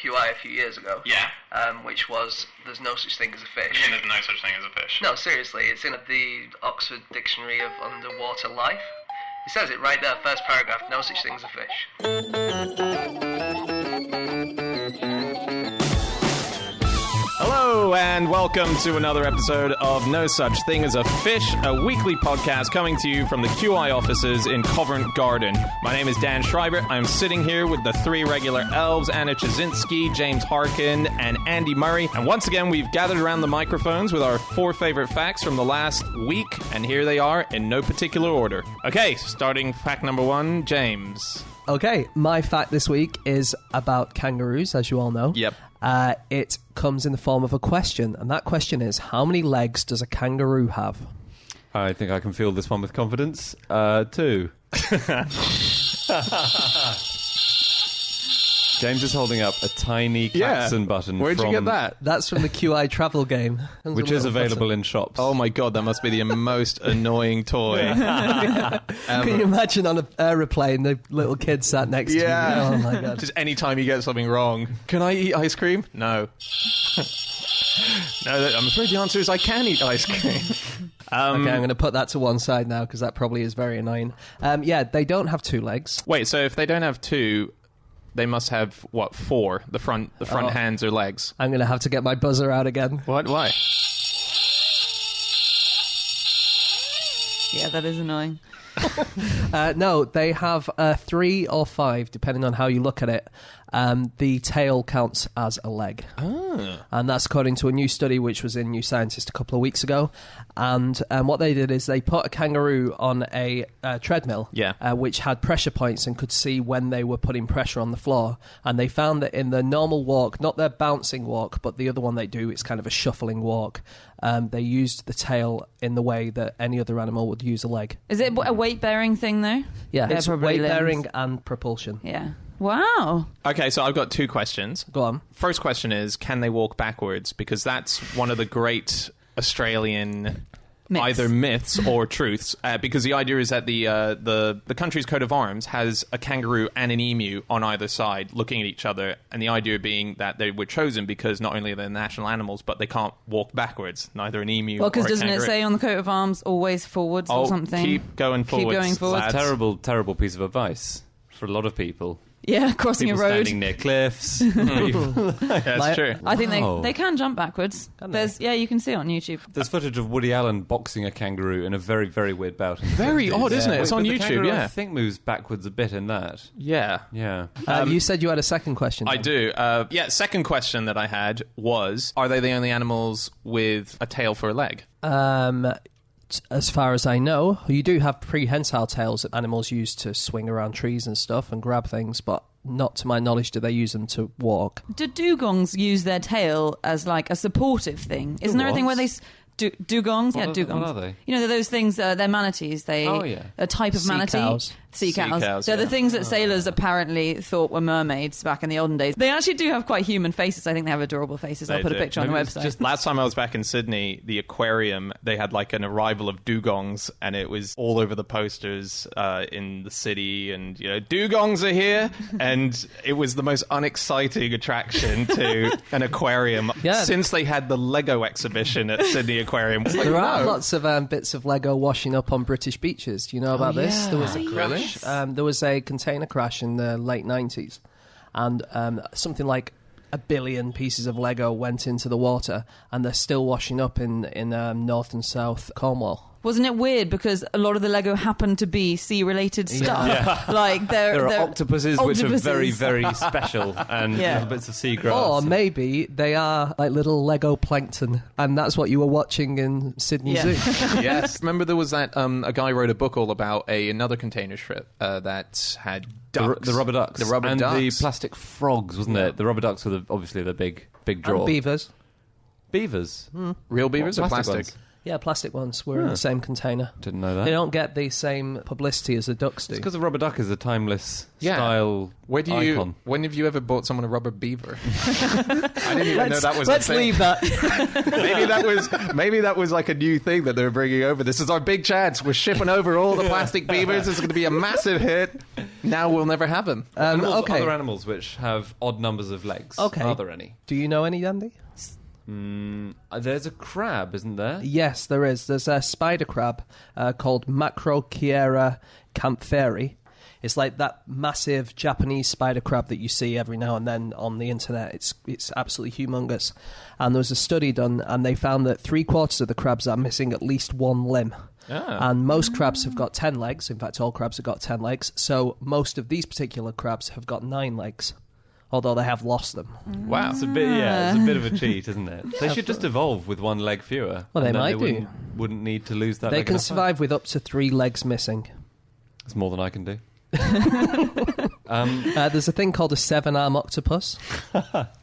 QI a few years ago. Yeah. Which was, there's no such thing as a fish. You mean there's no such thing as a fish? No, seriously, it's in the Oxford Dictionary of Underwater Life. It says it right there, first paragraph, no such thing as a fish. Hello and welcome to another episode of No Such Thing as a Fish, a weekly podcast coming to you from the QI offices in Covent Garden. My name is Dan Schreiber. I'm sitting here with the three regular elves, Anna Chazinski, James Harkin, and Andy Murray. And once again, we've gathered around the microphones with our four favorite facts from the last week, and here they are in no particular order. Okay, starting fact number one, James. Okay, my fact this week is about kangaroos, as you all know. Yep. It comes in the form of a question, and that question is, how many legs does a kangaroo have? I think I can field this one with confidence. 2. James is holding up a tiny klaxon button. Where'd you get that? That's from the QI travel game. Which is available in shops. Oh my god, that must be the most annoying toy. Can you imagine on an aeroplane, the little kid sat next to you? Oh my god. Just any time you get something wrong. Can I eat ice cream? No. No, I'm afraid the answer is I can eat ice cream. Okay, I'm going to put that to one side now because that probably is very annoying. Yeah, they don't have 2 legs. Wait, so if they don't have 2... they must have, 4? The front hands or legs? I'm going to have to get my buzzer out again. What? Why? Yeah, that is annoying. No, they have 3 or 5, depending on how you look at it. The tail counts as a leg. And that's according to a new study which was in New Scientist a couple of weeks ago. And what they did is they put a kangaroo on a treadmill, which had pressure points and could see when they were putting pressure on the floor. And they found that in the normal walk, not their bouncing walk, but the other one they do, it's kind of a shuffling walk, they used the tail in the way that any other animal would use a leg. Is it a weight-bearing thing, though? Yeah, They're it's probably weight-bearing limbs. and propulsion. Yeah. Wow. Okay, so I've got 2 questions. Go on. First question is, can they walk backwards? Because that's one of the great Australian either myths or truths. Because the idea is that the country's coat of arms has a kangaroo and an emu on either side looking at each other. And the idea being that they were chosen because not only are they national animals, but they can't walk backwards, neither an emu or a kangaroo. Well, because doesn't it say on the coat of arms, always forwards or something? Keep going forwards. Keep going forwards. It's a terrible, terrible piece of advice for a lot of people. Yeah, crossing people a road. Standing near cliffs. That's true. I think they can jump backwards. You can see it on YouTube. There's footage of Woody Allen boxing a kangaroo in a very, very weird bout. Very odd, isn't it? It's on the YouTube, kangaroo, yeah. I think moves backwards a bit in that. Yeah. Yeah. You said you had a second question. I do. Second question that I had was, are they the only animals with a tail for a leg? As far as I know, you do have prehensile tails that animals use to swing around trees and stuff and grab things, but not to my knowledge do they use them to walk. Do dugongs use their tail as like a supportive thing? Isn't there a thing where they... dugongs? Yeah, dugongs. What are they? You know, they're those things, they're manatees. A type of manatee. Cows. Sea cows. Yeah. The things that sailors apparently thought were mermaids back in the olden days. They actually do have quite human faces. I think they have adorable faces. I'll put a picture on the website. Just last time I was back in Sydney, the aquarium, they had like an arrival of dugongs, and it was all over the posters in the city, and dugongs are here, and it was the most unexciting attraction to an aquarium since they had the Lego exhibition at Sydney Aquarium. There are lots of bits of Lego washing up on British beaches. Do you know about this? There was a crash. There was a container crash in the late 90s, and something like 1 billion pieces of Lego went into the water, and they're still washing up in North and South Cornwall. Wasn't it weird because a lot of the Lego happened to be sea-related stuff? Yeah. Like there are octopuses which are very, very special, and little bits of seagrass. Or maybe they are like little Lego plankton, and that's what you were watching in Sydney Zoo. Yes. Remember there was that a guy wrote a book all about another container ship that had ducks. The rubber ducks. The rubber and ducks. the plastic frogs, wasn't it? The rubber ducks were obviously the big draw. And beavers. Beavers? Real beavers or plastic? ones? Yeah, plastic ones were in the same container. Didn't know that. They don't get the same publicity as the ducks do. It's because the rubber duck is a timeless style icon. When have you ever bought someone a rubber beaver? I didn't even know that was Let's a thing. leave that. maybe that was like a new thing that they were bringing over. This is our big chance. We're shipping over all the plastic beavers. It's going to be a massive hit. Now we'll never have them. Other animals which have odd numbers of legs. Okay. Are there any? Do you know any, Andy? There's a crab, isn't there? Yes, there is. There's a spider crab called Macrochiera campheri. It's like that massive Japanese spider crab that you see every now and then on the internet. It's absolutely humongous. And there was a study done, and they found that 3/4 of the crabs are missing at least one limb. And most crabs have got 10 legs. In fact, all crabs have got 10 legs. So most of these particular crabs have got 9 legs, although they have lost them. Wow. It's a bit of a cheat, isn't it? They should just evolve with one leg fewer. Well, they and then might they wouldn't need to lose that They leg. can survive with up to 3 legs missing. It's more than I can do. There's a thing called a 7-arm octopus.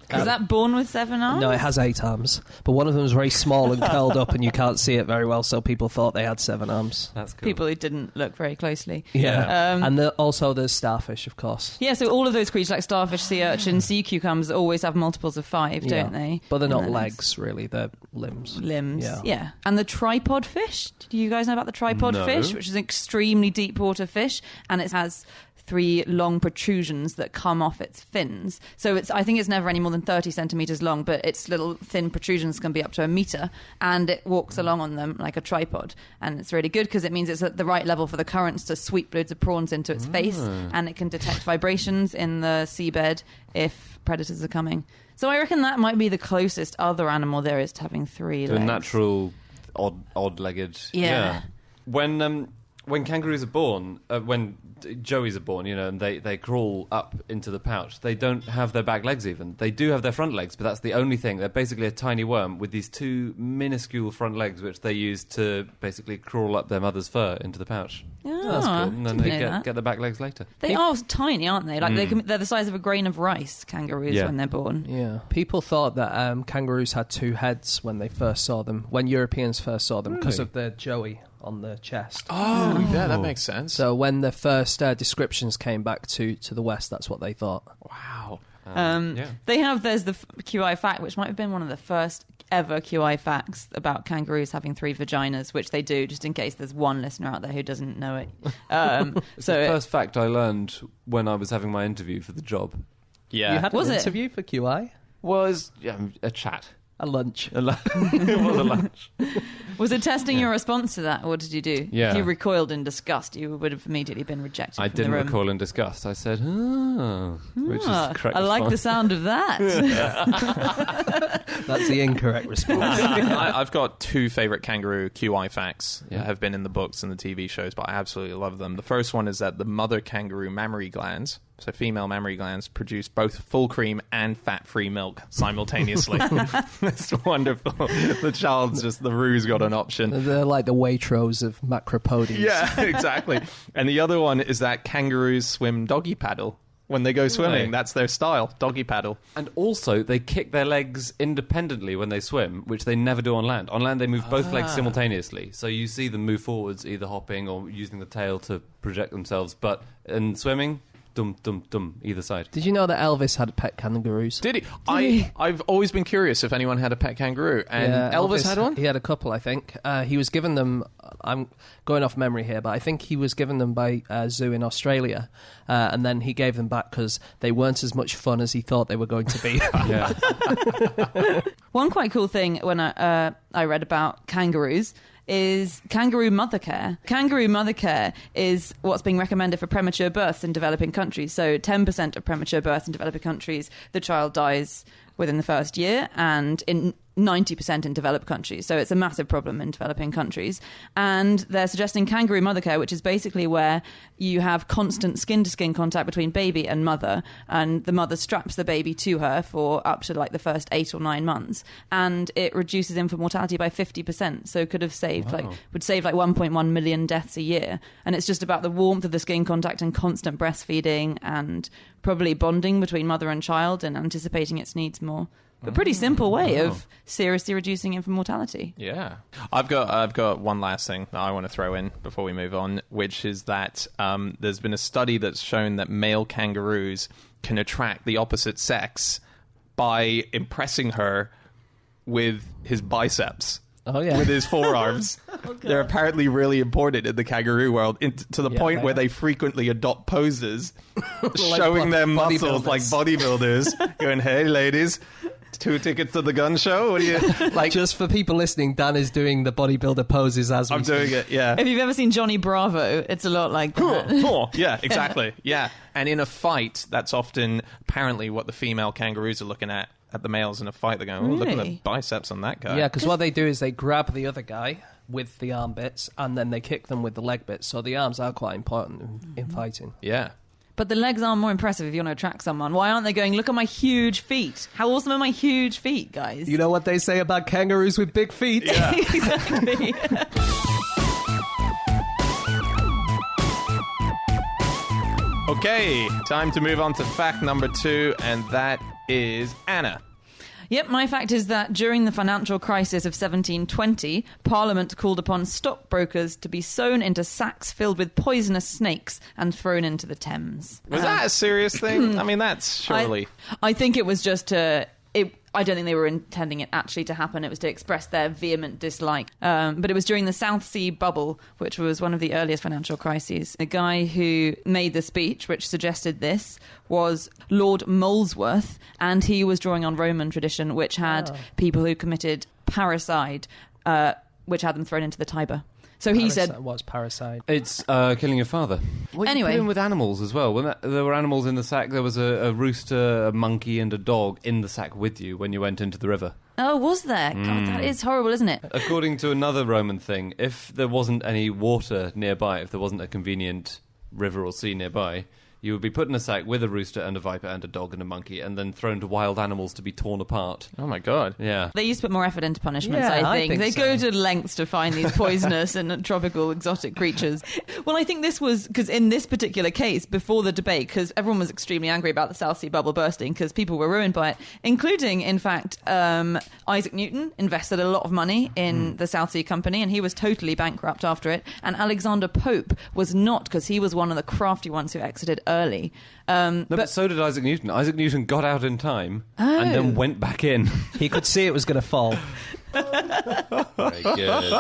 Is that born with 7 arms? No, it has 8 arms, but one of them is very small and curled up, and you can't see it very well, so people thought they had 7 arms. That's cool. People who didn't look very closely. Yeah. And also there's starfish, of course. Yeah, so all of those creatures like starfish, sea urchin, sea cucumbers always have multiples of 5, don't they? But they're And not then legs, really. They're limbs. Yeah. And the tripod fish. Do you guys know about the tripod fish, which is an extremely deep water fish, and it has 3 long protrusions that come off its fins. So I think it's never any more than 30 centimetres long, but its little thin protrusions can be up to 1 metre, and it walks along on them like a tripod. And it's really good because it means it's at the right level for the currents to sweep loads of prawns into its face, and it can detect vibrations in the seabed if predators are coming. So I reckon that might be the closest other animal there is to having 3 legs. The natural odd-legged. Yeah. When kangaroos are born, when joeys are born, and they crawl up into the pouch, they don't have their back legs even. They do have their front legs, but that's the only thing. They're basically a tiny worm with these 2 minuscule front legs, which they use to basically crawl up their mother's fur into the pouch. Oh, That's cool. And then they get get their back legs later. They are tiny, aren't they? Like they're the size of a grain of rice, kangaroos, when they're born. Yeah. People thought that kangaroos had 2 heads when they first saw them, when Europeans first saw them, because of the joey on the chest. Oh, yeah, that makes sense. So when the first descriptions came back to the West, that's what they thought. Wow. There's the QI fact, which might have been one of the first ever QI facts about kangaroos having 3 vaginas, which they do, just in case there's one listener out there who doesn't know it. It's the first fact I learned when I was having my interview for the job. Yeah. You had an interview for QI? Was a chat. A lunch. It was a lunch. Was it testing your response to that? What did you do? Yeah. If you recoiled in disgust, you would have immediately been rejected I from didn't the room. recoil in disgust. I said, which is the correct I like the response. sound of that. That's the incorrect response. I've got 2 favourite kangaroo QI facts that have been in the books and the TV shows, but I absolutely love them. The first one is that the mother kangaroo mammary glands, so female mammary glands, produce both full cream and fat-free milk simultaneously. It's wonderful. The roo's got an option. They're like the Waitrose of macropodies. Yeah, exactly. And the other one is that kangaroos swim doggy paddle. When they go swimming, Right. that's their style, doggy paddle. And also, they kick their legs independently when they swim, which they never do on land. On land, they move both legs simultaneously. So you see them move forwards, either hopping or using the tail to project themselves. But in swimming, dum, dum, dum, either side. Did you know that Elvis had pet kangaroos? Did he? I've always been curious if anyone had a pet kangaroo. And Yeah, Elvis had one? He had a couple, I think. He was given them, I'm going off memory here, but I think he was given them by a zoo in Australia. And then he gave them back because they weren't as much fun as he thought they were going to be. Yeah. One quite cool thing when I read about kangaroos is kangaroo mother care. Kangaroo mother care is what's being recommended for premature births in developing countries. So 10% of premature births in developing countries, the child dies within the first year, and in 90% in developed countries. So it's a massive problem in developing countries. And they're suggesting kangaroo mother care, which is basically where you have constant skin-to-skin contact between baby and mother, and the mother straps the baby to her for up to like the first 8 or 9 months, and it reduces infant mortality by 50%. So it could have saved would save like 1.1 million deaths a year. And it's just about the warmth of the skin contact and constant breastfeeding and probably bonding between mother and child and anticipating its needs more. But pretty simple way of seriously reducing infant mortality. Yeah. I've got one last thing that I want to throw in before we move on, which is that there's been a study that's shown that male kangaroos can attract the opposite sex by impressing her with his biceps. Oh, yeah. With his forearms. They're apparently really important in the kangaroo world, to the point they where are. they frequently adopt poses, showing their muscles like bodybuilders, going, "Hey, ladies, 2 tickets to the gun show? What do you like?" Just for people listening, Dan is doing the bodybuilder poses as we I'm doing it, yeah. If you've ever seen Johnny Bravo, it's a lot like that. Yeah, exactly. Yeah. And in a fight, that's often apparently what the female kangaroos are looking at the males in a fight. They're going, "Oh, look at the Really? biceps on that guy." Yeah, because what they do is they grab the other guy with the arm bits and then they kick them with the leg bits. So the arms are quite important in fighting. Yeah. But the legs are more impressive if you want to attract someone. Why aren't they going, look at my huge feet? How awesome are my huge feet, guys? You know what they say about kangaroos with big feet? Yeah. Exactly. Okay, time to move on to fact number 2, and that is Anna. Yep, my fact is that during the financial crisis of 1720, Parliament called upon stockbrokers to be sewn into sacks filled with poisonous snakes and thrown into the Thames. Was that a serious thing? I mean, that's surely... I think it was just I don't think they were intending it actually to happen. It was to express their vehement dislike. But it was during the South Sea Bubble, which was one of the earliest financial crises. The guy who made the speech, which suggested this, was Lord Molesworth, and he was drawing on Roman tradition, which had people who committed parricide, which had them thrown into the Tiber. So he said... What's parricide? It's killing your father. Well, Anyway. you put in with animals as well. When there were animals in the sack, there was a rooster, a monkey, and a dog in the sack with you when you went into the river. Oh, was there? God, that is horrible, isn't it? According to another Roman thing, if there wasn't any water nearby, if there wasn't a convenient river or sea nearby, you would be put in a sack with a rooster and a viper and a dog and a monkey and then thrown to wild animals to be torn apart. Oh, my God. Yeah. They used to put more effort into punishments, Yeah, I think. They so. go to lengths to find these poisonous and tropical exotic creatures. Well, I think this was, because in this particular case, before the debate, because everyone was extremely angry about the South Sea Bubble bursting, because people were ruined by it, including, in fact, Isaac Newton invested a lot of money in the South Sea Company, and he was totally bankrupt after it. And Alexander Pope was not, because he was one of the crafty ones who exited early. But so did Isaac Newton. Isaac Newton got out in time and then went back in. He could see it was going to fall. Very good.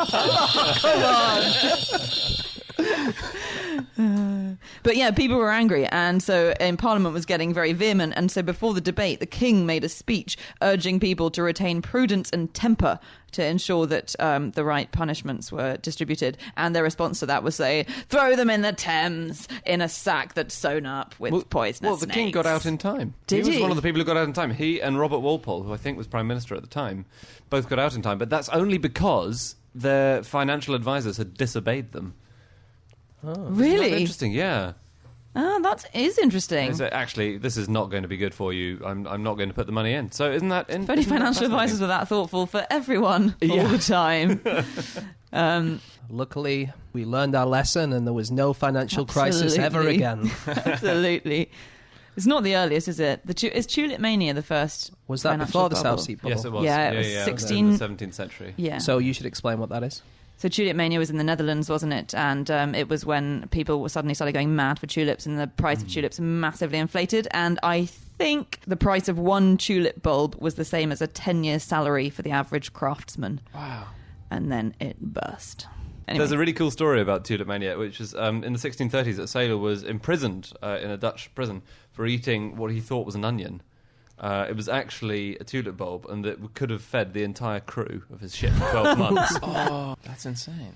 But yeah, people were angry, and so Parliament was getting very vehement, and so before the debate, the King made a speech urging people to retain prudence and temper to ensure that the right punishments were distributed, and their response to that was say, throw them in the Thames in a sack that's sewn up with poisonous Well, the King snakes. got out in time. Did he was he? one of the people who got out in time. He and Robert Walpole, who I think was Prime Minister at the time, both got out in time, but that's only because their financial advisors had disobeyed them. Really? Interesting, yeah. Oh, that is interesting. So actually, this is not going to be good for you. I'm not going to put the money in. So isn't that... If only financial advisors were that thoughtful for everyone all the time. Luckily, we learned our lesson and there was no financial crisis ever Absolutely. again. Absolutely. It's not the earliest, is it? Is Tulip Mania the first? Was that financial before the bubble? South Sea Bubble? Yes, it was. Yeah, it was in 16 the 17th century. Yeah. So you should explain what that is. So Tulip Mania was in the Netherlands, wasn't it? And it was when people suddenly started going mad for tulips, and the price of tulips massively inflated. And I think the price of one tulip bulb was the same as a 10-year salary for the average craftsman. Wow. And then it burst. Anyway. There's a really cool story about Tulip Mania, which is in the 1630s, a sailor was imprisoned in a Dutch prison for eating what he thought was an onion. It was actually a tulip bulb, and it could have fed the entire crew of his ship for 12 months. Oh, that's insane.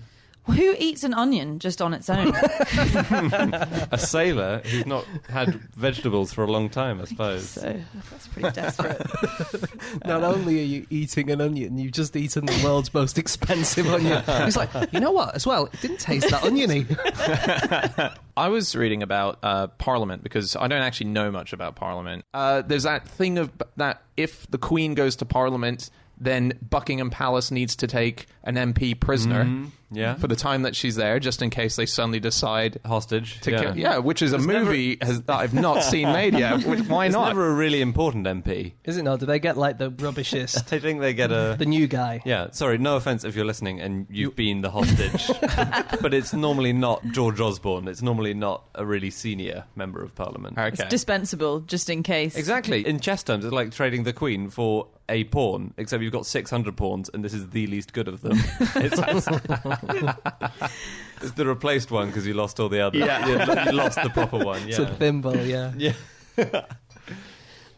Who eats an onion just on its own? A sailor who's not had vegetables for a long time, I suppose. So that's pretty desperate. Not only are you eating an onion, you've just eaten the world's most expensive onion. He's like, you know what, as well, it didn't taste that oniony. I was reading about Parliament because I don't actually know much about Parliament. There's that thing of that if the Queen goes to Parliament, then Buckingham Palace needs to take an MP prisoner Yeah. for the time that she's there, just in case they suddenly decide Hostage. to yeah. kill. Yeah, which is a movie that I've not seen made yet. Why It's not? never a really important MP. Is it not? Do they get like the rubbishest, I think they get a... the new guy? Yeah, sorry, no offence if you're listening and you've been the hostage. But it's normally not George Osborne. It's normally not a really senior member of Parliament. Okay. It's dispensable, just in case. Exactly. In chess terms, it's like trading the Queen for a pawn, except you've got 600 pawns and this is the least good of them. It's It's the replaced one because you lost all the others. Yeah. You lost the proper one. It's a Yeah. thimble, yeah. Yeah.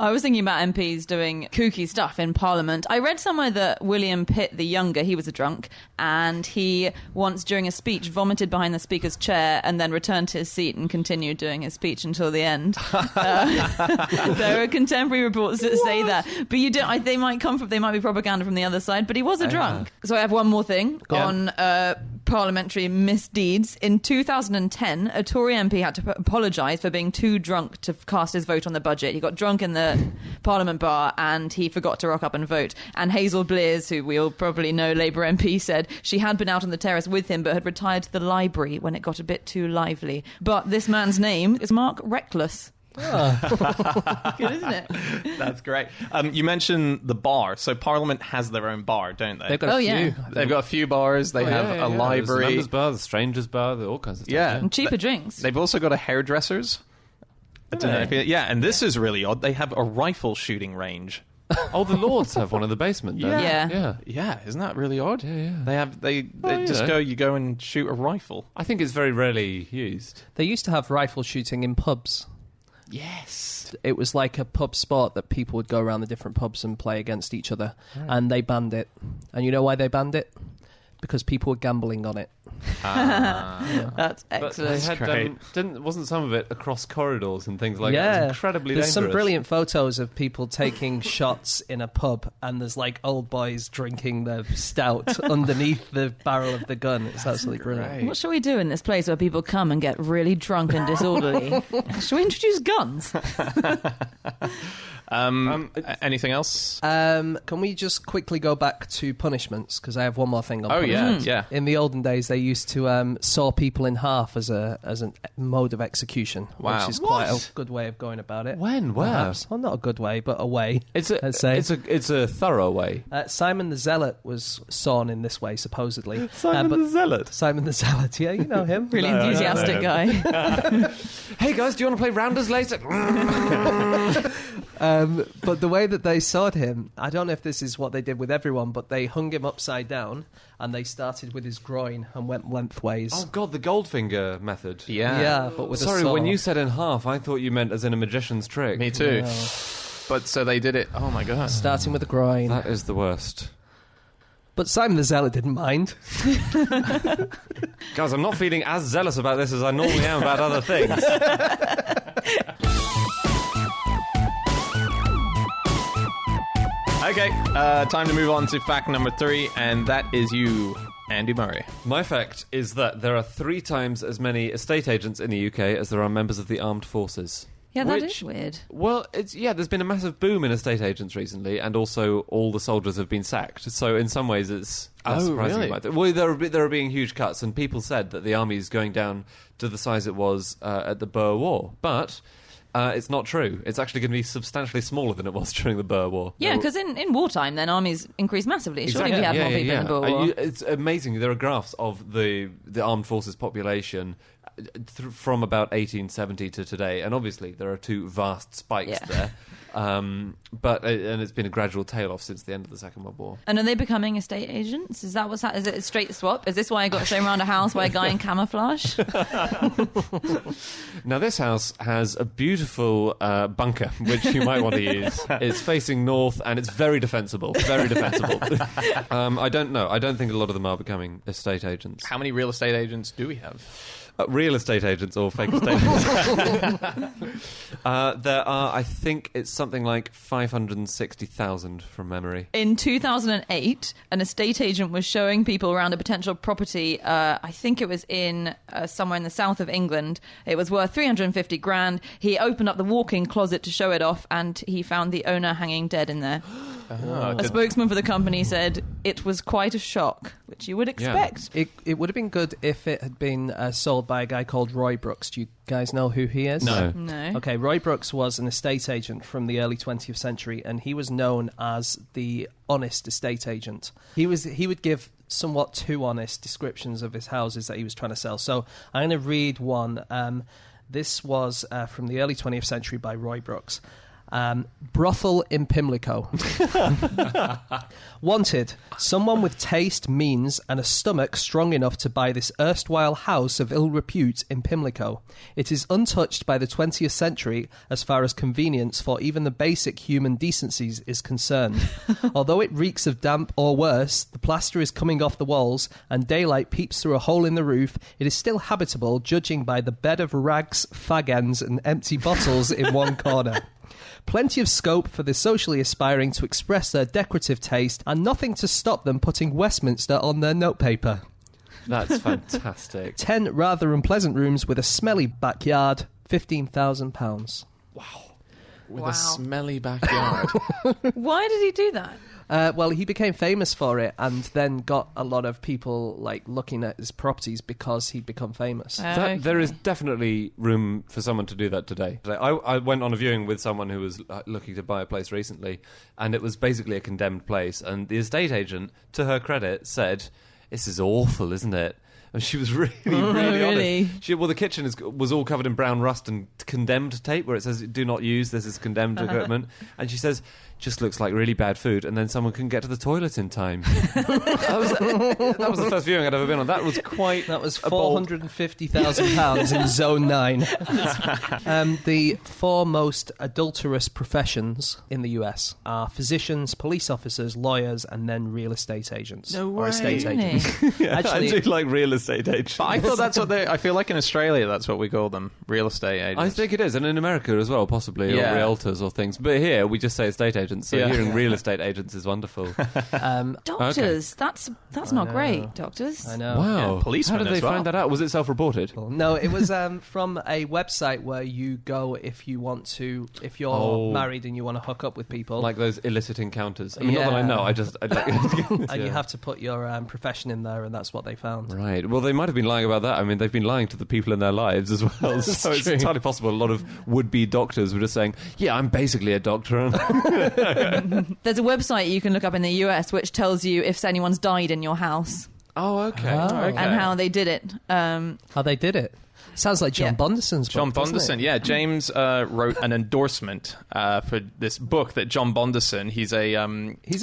I was thinking about MPs doing kooky stuff in Parliament. I read somewhere that William Pitt the Younger, he was a drunk, and he once during a speech vomited behind the Speaker's chair and then returned to his seat and continued doing his speech until the end. There are contemporary reports that say that, but you don't. They might be propaganda from the other side. But he was a drunk. So I have one more thing on parliamentary misdeeds. In 2010, a Tory MP had to apologise for being too drunk to cast his vote on the budget. He got drunk in the Parliament bar and he forgot to rock up and vote. And Hazel Blears, who we all probably know, Labour MP, said she had been out on the terrace with him but had retired to the library when it got a bit too lively. But this man's name is Mark Reckless. Oh. Good, isn't it? That's great. You mentioned the bar. So Parliament has their own bar, don't they? They've got a few. They've got a few bars. They have a library. There's members' bar, the strangers' bar, all kinds of stuff. Yeah. And cheaper drinks. They've also got a hairdressers. I don't know if and this is really odd. They have a rifle shooting range. Oh, the Lords have one in the basement. Don't they? Yeah. Yeah, isn't that really odd? Yeah. They you go and shoot a rifle. I think it's very rarely used. They used to have rifle shooting in pubs. Yes. It was like a pub sport that people would go around the different pubs and play against each other. And they banned it. And you know why they banned it? Because people were gambling on it. That's But excellent. they had, wasn't some of it across corridors and things like that? It was incredibly There's dangerous. some brilliant photos of people taking shots in a pub, and there's like old boys drinking the stout underneath the barrel of the gun. It's absolutely brilliant. What shall we do in this place where people come and get really drunk and disorderly? Shall we introduce guns? Anything else? Can we just quickly go back to punishments? Because I have one more thing on punishments. yeah. In the olden days, they used to saw people in half as a mode of execution, Wow. which is quite a good way of going about it. When? Where? Perhaps. Well, not a good way, but a way. It's let's say. it's a thorough way. Simon the Zealot was sawn in this way, supposedly. Simon but the Zealot. Simon the Zealot, yeah, you know him. Really enthusiastic guy. Hey guys, do you want to play rounders later? But the way that they sawed him, I don't know if this is what they did with everyone, but they hung him upside down and they started with his groin and went lengthways. Oh god, the Goldfinger method. Yeah, but with a Sorry, saw. when you said in half, I thought you meant as in a magician's trick. Me too. No. But so they did it. Oh my god. Starting with the groin. That is the worst. But Simon the Zealot didn't mind. Guys, I'm not feeling as zealous about this as I normally am about other things. Okay, time to move on to fact number 3, and that is you, Andy Murray. My fact is that there are 3 times as many estate agents in the UK as there are members of the armed forces. Yeah, that Which- is weird. Well, there's been a massive boom in estate agents recently, and also all the soldiers have been sacked. So in some ways, it's less Oh, surprising. really? About that. Well, there are being huge cuts, and people said that the army is going down to the size it was at the Boer War, but. It's not true. It's actually going to be substantially smaller than it was during the Boer War. Yeah, because in wartime, then armies increase massively. Surely we had more people in the Boer War. It's amazing. There are graphs of the armed forces population from about 1870 to today, and obviously there are 2 vast spikes there. But it's been a gradual tail off since the end of the Second World War. And are they becoming estate agents? Is that what's happening? Is it a straight swap? Is this why I got shown around a house by a guy in camouflage? Now, this house has a beautiful bunker, which you might want to use. It's facing north, and it's very defensible. Very defensible. I don't know. I don't think a lot of them are becoming estate agents. How many real estate agents do we have? Real estate agents or fake estate agents? There are, I think it's something like 560,000 from memory. In 2008, an estate agent was showing people around a potential property. I think it was in somewhere in the south of England. It was worth 350 grand. He opened up the walk-in closet to show it off, and he found the owner hanging dead in there. A spokesman for the company said it was quite a shock, which you would expect. It would have been good if it had been sold by a guy called Roy Brooks. Do you guys know who he is? No. No. Okay, Roy Brooks was an estate agent from the early 20th century, and he was known as the honest estate agent. He would give somewhat too honest descriptions of his houses that he was trying to sell. So I'm going to read one. This was from the early 20th century by Roy Brooks. Brothel in Pimlico. Wanted, someone with taste, means, and a stomach strong enough to buy this erstwhile house of ill repute in Pimlico. It is untouched by the 20th century as far as convenience for even the basic human decencies is concerned. Although it reeks of damp or worse, the plaster is coming off the walls and daylight peeps through a hole in the roof, it is still habitable, judging by the bed of rags, fag ends, and empty bottles in one corner. Plenty of scope for the socially aspiring to express their decorative taste, and nothing to stop them putting Westminster on their notepaper. That's fantastic. 10 rather unpleasant rooms with a smelly backyard, £15,000. With a smelly backyard. Why did he do that? Well, he became famous for it, and then got a lot of people like looking at his properties because he'd become famous. There is definitely room for someone to do that today. I went on a viewing with someone who was looking to buy a place recently, and it was basically a condemned place. And the estate agent, to her credit, said, "This is awful, isn't it?" And she was really, really honest. The kitchen was all covered in brown rust and condemned tape where it says, "Do not use, this is condemned equipment." And she says, "Just looks like really bad food," and then someone couldn't get to the toilet in time. that was the first viewing I'd ever been on. That was £450,000 in Zone 9. The 4 most adulterous professions in the US are physicians, police officers, lawyers, and then real estate agents. No way. Or estate agents. Actually, I do like real estate agents. But I thought that's what I feel like in Australia that's what we call them, real estate agents. I think it is, and in America as well, possibly, Yeah. or realtors or things. But here, we just say estate agents. So hearing real estate agents is wonderful. Doctors, that's not great, doctors. I know. Wow. Yeah, policemen How did they as well. find that out? Was it self-reported? No, it was from a website where you go if you're married and you want to hook up with people. Like those illicit encounters. I mean, not that I know, I'd like... And you have to put your profession in there, and that's what they found. Right. Well, they might have been lying about that. I mean, they've been lying to the people in their lives as well. So it's true. entirely possible a lot of would-be doctors were just saying, "Yeah, I'm basically a doctor." There's a website you can look up in the US which tells you if anyone's died in your house Okay. and how they did it. How they did it. Sounds like John Bonderson's book. John doesn't Bonderson, it? yeah. James wrote an endorsement for this book that John Bonderson, he's a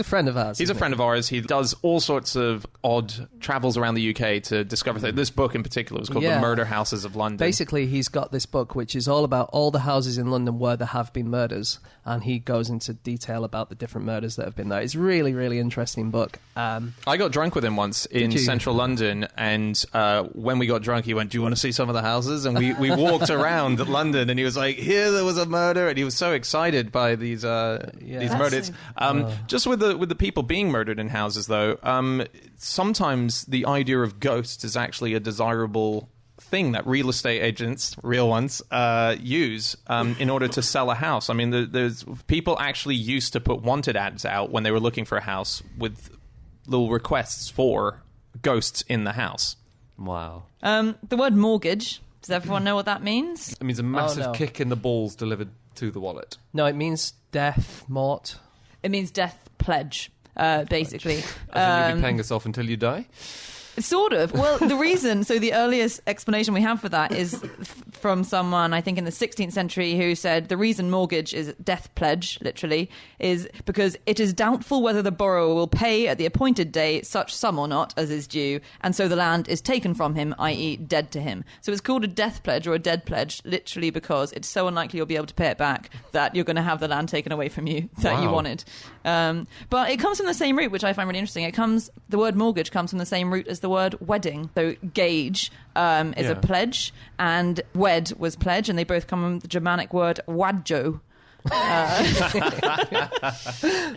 friend of ours. He's a friend of ours. He does all sorts of odd travels around the UK to discover things. This book in particular was called The Murder Houses of London. Basically, he's got this book which is all about all the houses in London where there have been murders, and he goes into detail about the different murders that have been there. It's a really, really interesting book. I got drunk with him once in central London, and when we got drunk, he went, "Do you want to see some of the houses?" And we walked around London, and he was like, "Here there was a murder," and he was so excited by these murders. Just with the people being murdered in houses, though, sometimes the idea of ghosts is actually a desirable thing that real estate agents, real ones, use in order to sell a house. I mean, there's people actually used to put wanted ads out when they were looking for a house with little requests for ghosts in the house. Wow. The word mortgage, does everyone know what that means? It means a massive kick in the balls delivered to the wallet. No, it means death, mort. It means death pledge, basically. As in you'll be paying us off until you die? Sort of. Well, the reason, so the earliest explanation we have for that is from someone, I think in the 16th century, who said the reason mortgage is death pledge, literally, is because it is doubtful whether the borrower will pay at the appointed day such sum or not as is due, and so the land is taken from him, i.e. dead to him. So it's called a death pledge or a dead pledge, literally because it's so unlikely you'll be able to pay it back that you're going to have the land taken away from you that you wanted. But it comes from the same root, which I find really interesting. The word mortgage comes from the same root as the word wedding. So gage is a pledge, and wed was pledge, and they both come from the Germanic word wadjo.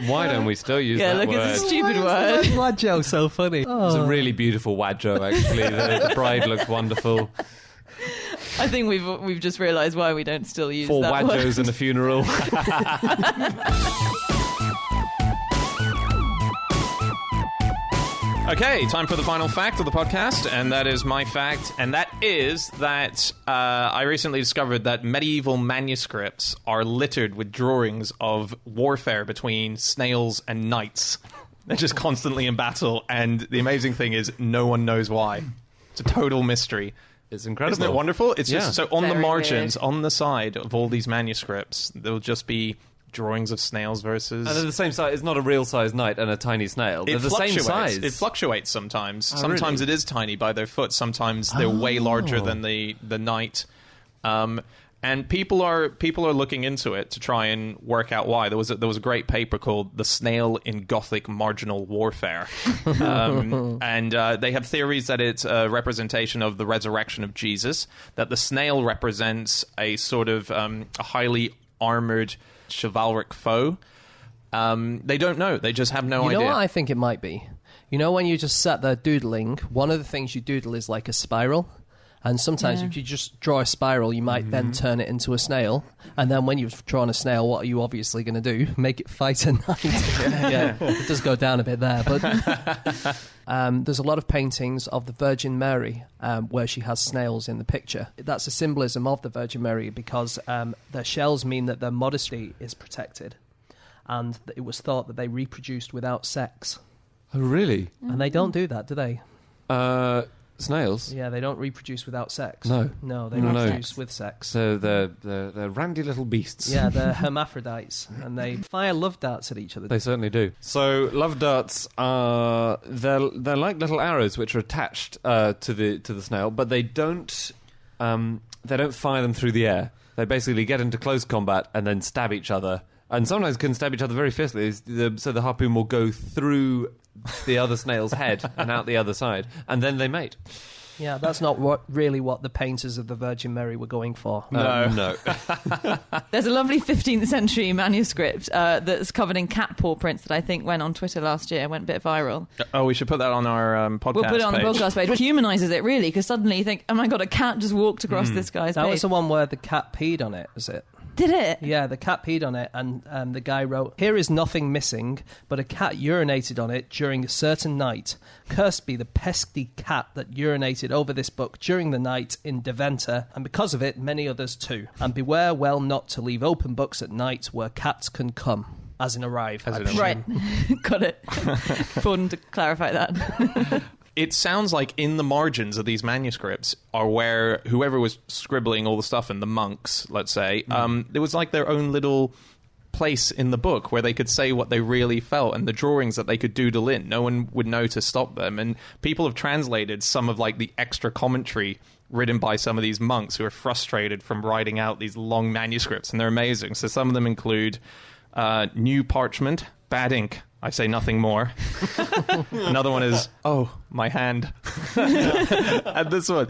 Why don't we still use that word? It's a stupid word. Wadjo, so funny. It's a really beautiful wadjo, actually. The bride looks wonderful. I think we've just realised why we don't still use 4 that wadjos word. and a funeral. Okay, time for the final fact of the podcast, and that is my fact, and that is that I recently discovered that medieval manuscripts are littered with drawings of warfare between snails and knights. They're just constantly in battle, and the amazing thing is no one knows why. It's a total mystery. It's incredible. Isn't it wonderful? It's just so on the Very margins, weird. on the side of all these manuscripts, there'll just be drawings of snails versus... And they're the same size. It's not a real size knight and a tiny snail. They're the same size. It fluctuates sometimes. Oh, Sometimes really? it is tiny by their foot. Sometimes they're way larger than the knight. And people are looking into it to try and work out why. There was a great paper called "The Snail in Gothic Marginal Warfare," and they have theories that it's a representation of the resurrection of Jesus. That the snail represents a sort of a highly armored chivalric foe. They don't know. They just have no idea. You know what I think it might be? You know, when you just sat there doodling, one of the things you doodle is like a spiral. And sometimes if you just draw a spiral, you might then turn it into a snail. And then when you've drawn a snail, what are you obviously going to do? Make it fight a knight. Yeah, it does go down a bit there. But there's a lot of paintings of the Virgin Mary where she has snails in the picture. That's a symbolism of the Virgin Mary because their shells mean that their modesty is protected. And it was thought that they reproduced without sex. Oh, really? And they don't do that, do they? Snails? Yeah, they don't reproduce without sex. No. No, they reproduce with sex. So they're randy little beasts. Yeah, they're hermaphrodites, and they fire love darts at each other. They certainly do. So love darts are they're like little arrows which are attached to the snail, but they don't fire them through the air. They basically get into close combat and then stab each other, and sometimes can stab each other very fiercely. So the harpoon will go through the other snail's head and out the other side, and then they mate. Yeah, that's not really what the painters of the Virgin Mary were going for. No. There's a lovely 15th century manuscript that's covered in cat paw prints that I think went on Twitter last year, went a bit viral. Oh, we should put that on our podcast We'll put it on page. the podcast page, which humanises it, really, because suddenly you think, oh my God, a cat just walked across this guy's That page. was the one where the cat peed on it, is it? Did it? Yeah, the cat peed on it, and the guy wrote, "Here is nothing missing, but a cat urinated on it during a certain night. Cursed be the pesky cat that urinated over this book during the night in Deventer, and because of it, many others too. And beware well not to leave open books at night where cats can come." As in arrive. As in arrive. Right. Got it. Important to clarify that. It sounds like in the margins of these manuscripts are where whoever was scribbling all the stuff, and the monks, let's say, there was like their own little place in the book where they could say what they really felt, and the drawings that they could doodle in. No one would know to stop them. And people have translated some of like the extra commentary written by some of these monks who are frustrated from writing out these long manuscripts, and they're amazing. So some of them include new parchment, bad ink, I say nothing more. Another one is, oh, my hand. And this one,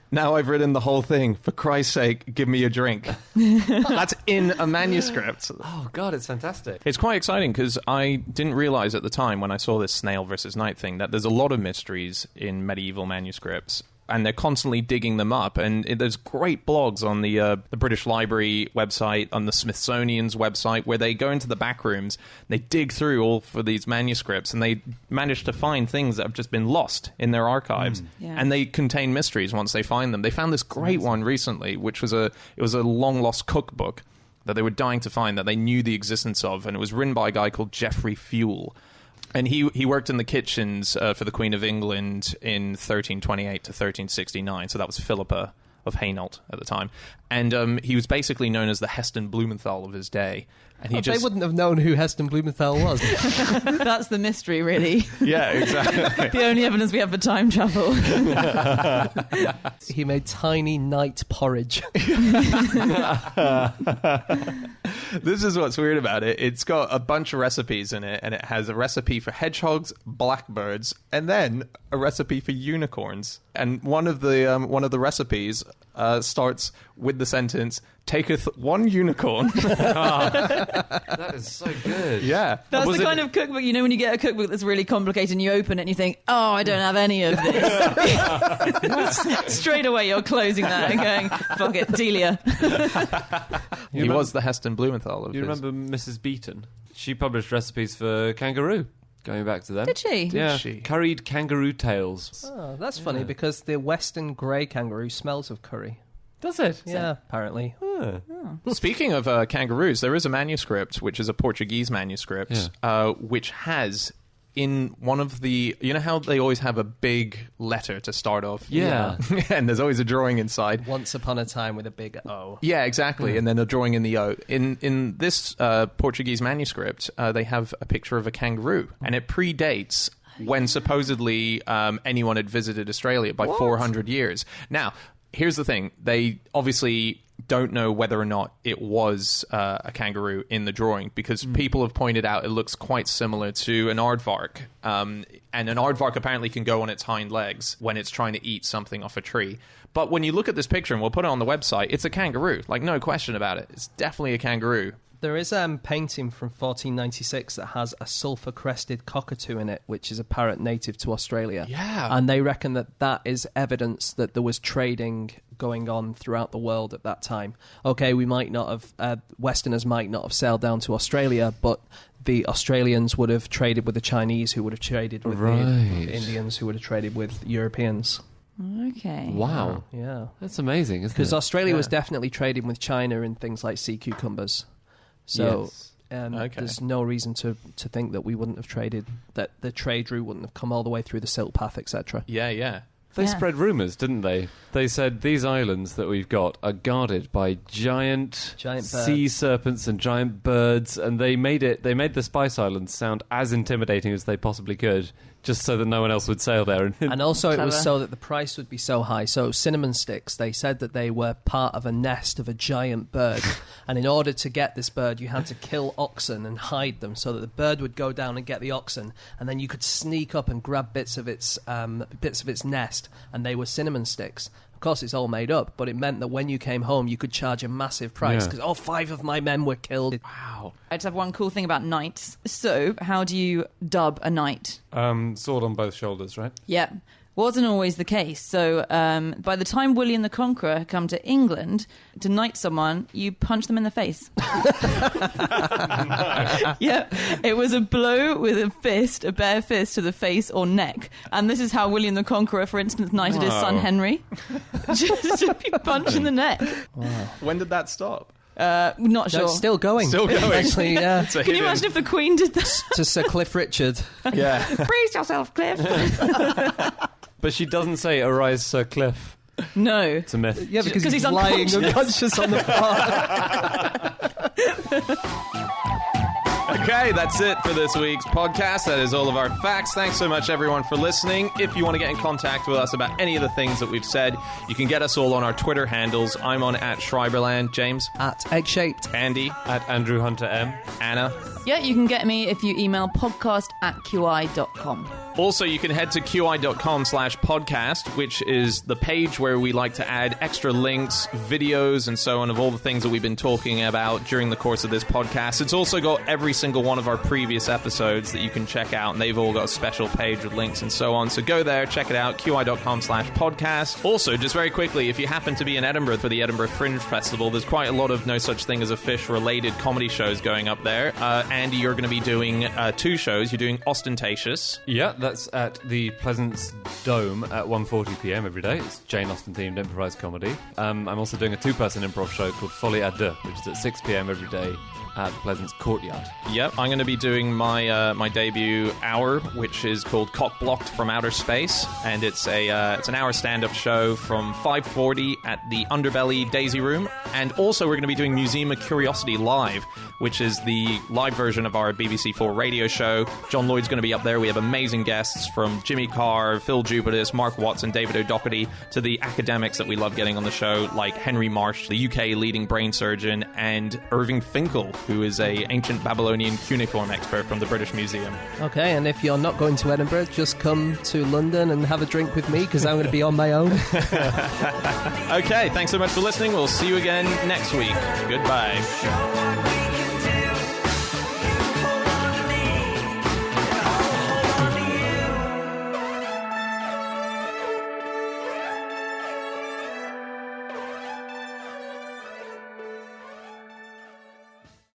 now I've written the whole thing. For Christ's sake, give me a drink. That's in a manuscript. Oh, God, it's fantastic. It's quite exciting because I didn't realize at the time when I saw this snail versus knight thing that there's a lot of mysteries in medieval manuscripts. And they're constantly digging them up. And there's great blogs on the British Library website, on the Smithsonian's website, where they go into the back rooms, they dig through all for these manuscripts, and they manage to find things that have just been lost in their archives. Yeah. And they contain mysteries once they find them. They found this great one recently, which was a long-lost cookbook that they were dying to find, that they knew the existence of, and it was written by a guy called Geoffrey Fewell. And he worked in the kitchens for the Queen of England in 1328 to 1369. So that was Philippa of Hainault at the time. And he was basically known as the Heston Blumenthal of his day. And he They wouldn't have known who Heston Blumenthal was. That's the mystery, really. Yeah, exactly. The only evidence we have for time travel. He made tiny night porridge. This is what's weird about it. It's got a bunch of recipes in it, and it has a recipe for hedgehogs, blackbirds, and then a recipe for unicorns. And one of the recipes starts with the sentence, "Taketh one unicorn." That is so good. Yeah. That's the kind of cookbook, you know, when you get a cookbook that's really complicated and you open it and you think, oh, I don't have any of this. Straight away you're closing that and going, fuck it, Delia. He was the Heston Blumenthal of You his. remember Mrs. Beeton? She published recipes for kangaroo, going back to them. Did she? Yeah, she? curried kangaroo tails. Oh, that's funny because the western grey kangaroo smells of curry. Does it? Yeah, apparently. Speaking of kangaroos, there is a manuscript, which is a Portuguese manuscript, which has in one of the... You know how they always have a big letter to start off? Yeah. And there's always a drawing inside. Once upon a time with a big O. Yeah, exactly. And then a drawing in the O. In this Portuguese manuscript, they have a picture of a kangaroo. And it predates when supposedly anyone had visited Australia by 400 years. Now, here's the thing. They obviously don't know whether or not it was a kangaroo in the drawing, because people have pointed out it looks quite similar to an aardvark. And an aardvark apparently can go on its hind legs when it's trying to eat something off a tree. But when you look at this picture, and we'll put it on the website, it's a kangaroo. Like, no question about it. It's definitely a kangaroo. There is a painting from 1496 that has a sulphur-crested cockatoo in it, which is a parrot native to Australia. Yeah. And they reckon that that is evidence that there was trading going on throughout the world at that time. Okay, we might not have, Westerners might not have sailed down to Australia, but the Australians would have traded with the Chinese, who would have traded with the Indians, who would have traded with Europeans. Okay. Wow. Yeah. That's amazing, isn't it? Because Australia was definitely trading with China in things like sea cucumbers. So there's no reason to think that we wouldn't have traded, that the trade route wouldn't have come all the way through the Silk Path, etc. Yeah. They spread rumours, didn't they? They said these islands that we've got are guarded by giant sea serpents and giant birds, and they made the Spice Islands sound as intimidating as they possibly could, just so that no one else would sail there. And also it was Clever. so that the price would be so high. So cinnamon sticks, they said that they were part of a nest of a giant bird. And in order to get this bird, you had to kill oxen and hide them so that the bird would go down and get the oxen. And then you could sneak up and grab bits of its nest. And they were cinnamon sticks. Of course, it's all made up, but it meant that when you came home, you could charge a massive price because 5 of my men were killed. Wow. I just have one cool thing about knights. So, how do you dub a knight? Sword on both shoulders, right? Yeah. Wasn't always the case. So by the time William the Conqueror had come to England to knight someone, you punch them in the face. Yeah. It was a blow with a fist, a bare fist to the face or neck. And this is how William the Conqueror, for instance, knighted his son Henry. Just a punch in the neck. Wow. When did that stop? Not No, sure. it's still going. Still going. Actually, yeah. Can you imagine if the Queen did that? To Sir Cliff Richard. Yeah. Brace yourself, Cliff. But she doesn't say, "Arise, Sir Cliff." No. It's a myth. Yeah, because 'Cause he's he's lying unconscious. unconscious on the floor. Okay, that's it for this week's podcast. That is all of our facts. Thanks so much, everyone, for listening. If you want to get in contact with us about any of the things that we've said, you can get us all on our Twitter handles. I'm on @Schreiberland. James. @Egg-shaped. Andy. @AndrewHunterM. Anna. Yeah, you can get me if you email podcast@qi.com. Also, you can head to qi.com/podcast, which is the page where we like to add extra links, videos, and so on of all the things that we've been talking about during the course of this podcast. It's also got every single one of our previous episodes that you can check out, and they've all got a special page with links and so on. So go there, check it out, qi.com/podcast. Also, just very quickly, if you happen to be in Edinburgh for the Edinburgh Fringe Festival, there's quite a lot of No Such Thing as a Fish-related comedy shows going up there. Andy, you're going to be doing 2 shows. You're doing Ostentatious. Yeah, that's at the Pleasance Dome at 1:40 p.m. every day. It's Jane Austen-themed improvised comedy. I'm also doing a 2-person improv show called Folie à Deux, which is at 6 p.m. every day at the Pleasance Courtyard. Yep, I'm going to be doing my my debut hour, which is called Cock Blocked from Outer Space, and it's an hour stand-up show from 5:40 at the Underbelly Daisy Room. And also we're going to be doing Museum of Curiosity Live, which is the live version of our BBC4 radio show. John Lloyd's going to be up there. We have amazing guests from Jimmy Carr, Phil Jupitus, Mark Watson, David O'Doherty, to the academics that we love getting on the show, like Henry Marsh, the UK leading brain surgeon, and Irving Finkel, who is a ancient Babylonian cuneiform expert from the British Museum. Okay, and if you're not going to Edinburgh, just come to London and have a drink with me, because I'm going to be on my own. Okay, thanks so much for listening. We'll see you again next week. Goodbye.